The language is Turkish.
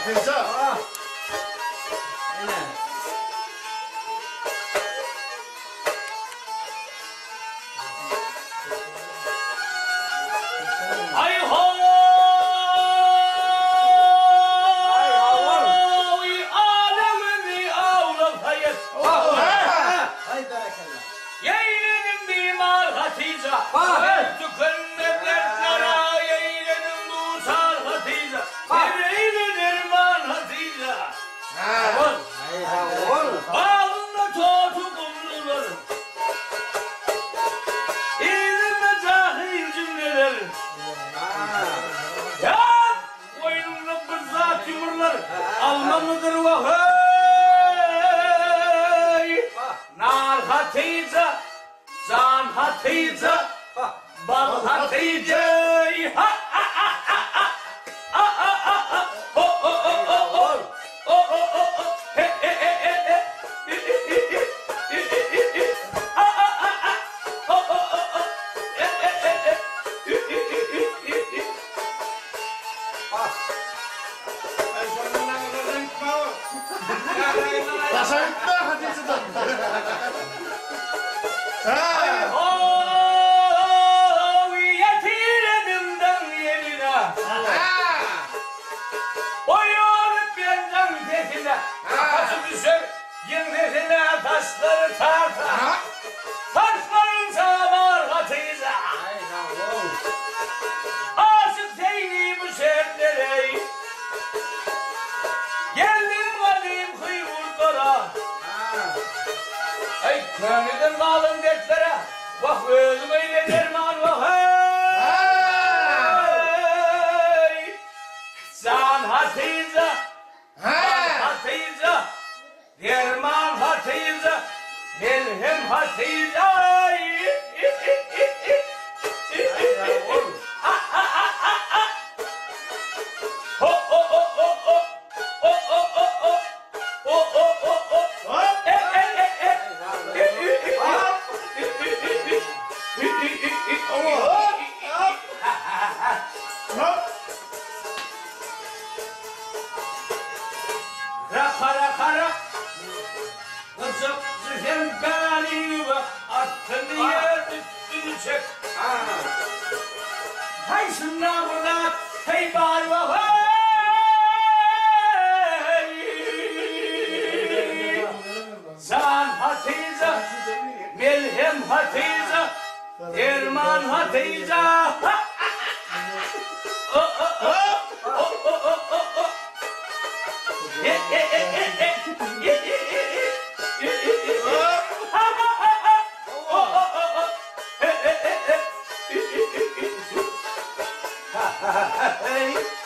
Hatice. Almanlıdır vahey, nar Hatice, can Hatice, bal Hatice, ha ha ha ha ha, ha ha ha ha, ho ho ho ho ho, ho ho ho ho, he he he he he, ha ha ha ha, ho ho ho ho, he he he he. Taşa gitme Hatice'den. Yetiredimden yerine. Oyun benden tekine. Taşı düşer yendesine taşları tartar. Taşların sağlar Hatice. Aşık değilim bu şertlere. Geldim valim kıyvurtlara. Ey könlüden kalın dertlere. Bak özüm eyle derman vah hey. Can Hatice, Hatice, derman Hatice, melhem Hatice. Kara Kızım zühem beni ve attın yer üstünü çek. Hay sınavına hey bari ve hey. Can Hatice, melhem Hatice, derman Hatice. Hey!